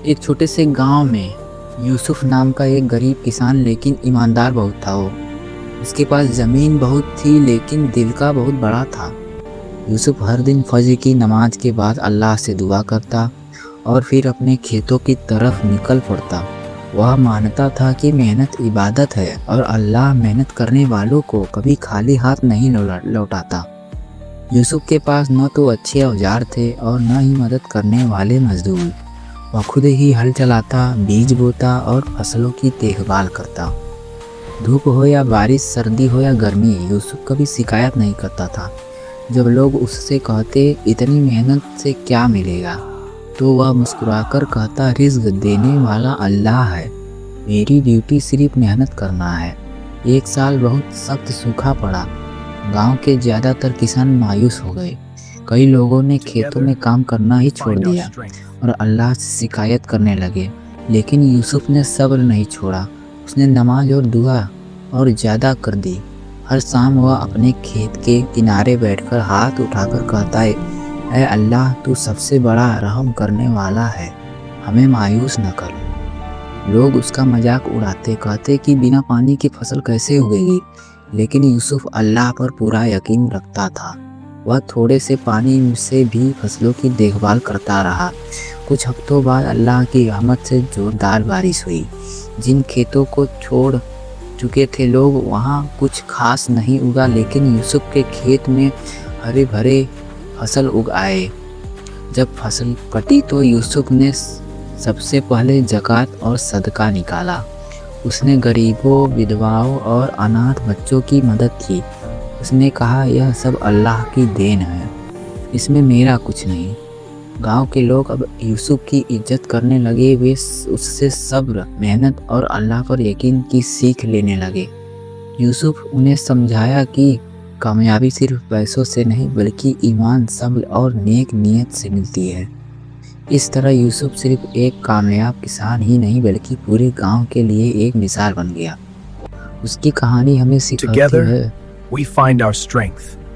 ایک چھوٹے سے گاؤں میں یوسف نام کا ایک غریب کسان لیکن ایماندار بہت تھا۔ اس کے پاس زمین بہت تھی لیکن دل کا بہت بڑا تھا۔ یوسف ہر دن فجر کی نماز کے بعد اللہ سے دعا کرتا اور پھر اپنے کھیتوں کی طرف نکل پڑتا۔ وہ مانتا تھا کہ محنت عبادت ہے اور اللہ محنت کرنے والوں کو کبھی خالی ہاتھ نہیں لوٹاتا۔ یوسف کے پاس نہ تو اچھے اوزار تھے اور نہ ہی مدد کرنے والے مزدور۔ وہ خود ہی ہل چلاتا، بیج بوتا اور فصلوں کی دیکھ بھال کرتا۔ دھوپ ہو یا بارش، سردی ہو یا گرمی، یوسف کبھی شکایت نہیں کرتا تھا۔ جب لوگ اس سے کہتے اتنی محنت سے کیا ملے گا، تو وہ مسکرا کر کہتا رزق دینے والا اللہ ہے، میری ڈیوٹی صرف محنت کرنا ہے۔ ایک سال بہت سخت سوکھا پڑا۔ گاؤں کے زیادہ تر کسان مایوس ہو گئے۔ کئی لوگوں نے کھیتوں میں کام کرنا ہی چھوڑ دیا اور اللہ سے شکایت کرنے لگے، لیکن یوسف نے صبر نہیں چھوڑا۔ اس نے نماز اور دعا اور زیادہ کر دی۔ ہر شام وہ اپنے کھیت کے کنارے بیٹھ کر ہاتھ اٹھا کر کہتا ہے، اے اللہ تو سب سے بڑا رحم کرنے والا ہے، ہمیں مایوس نہ کر۔ لوگ اس کا مذاق اڑاتے، کہتے کہ بنا پانی کی فصل کیسے اگے گی، لیکن یوسف اللہ پر پورا یقین رکھتا تھا۔ وہ تھوڑے سے پانی سے بھی فصلوں کی دیکھ بھال کرتا رہا۔ کچھ ہفتوں بعد اللہ کی رحمت سے زوردار بارش ہوئی۔ جن کھیتوں کو چھوڑ چکے تھے لوگ، وہاں کچھ خاص نہیں اگا، لیکن یوسف کے کھیت میں ہرے بھرے فصل اگ آئے۔ جب فصل کٹی تو یوسف نے سب سے پہلے زکوٰۃ اور صدقہ نکالا۔ اس نے غریبوں، ودھواؤں اور اناتھ بچوں کی مدد کی۔ اس نے کہا یہ سب اللہ کی دین ہے، اس میں میرا کچھ نہیں۔ گاؤں کے لوگ اب یوسف کی عزت کرنے لگے۔ وہ اس سے صبر، محنت اور اللہ پر یقین کی سیکھ لینے لگے۔ یوسف انہیں سمجھایا کہ کامیابی صرف پیسوں سے نہیں بلکہ ایمان، صبر اور نیک نیت سے ملتی ہے۔ اس طرح یوسف صرف ایک کامیاب کسان ہی نہیں بلکہ پورے گاؤں کے لیے ایک مثال بن گیا۔ اس کی کہانی ہمیں سکھاتی ہے We find our strength.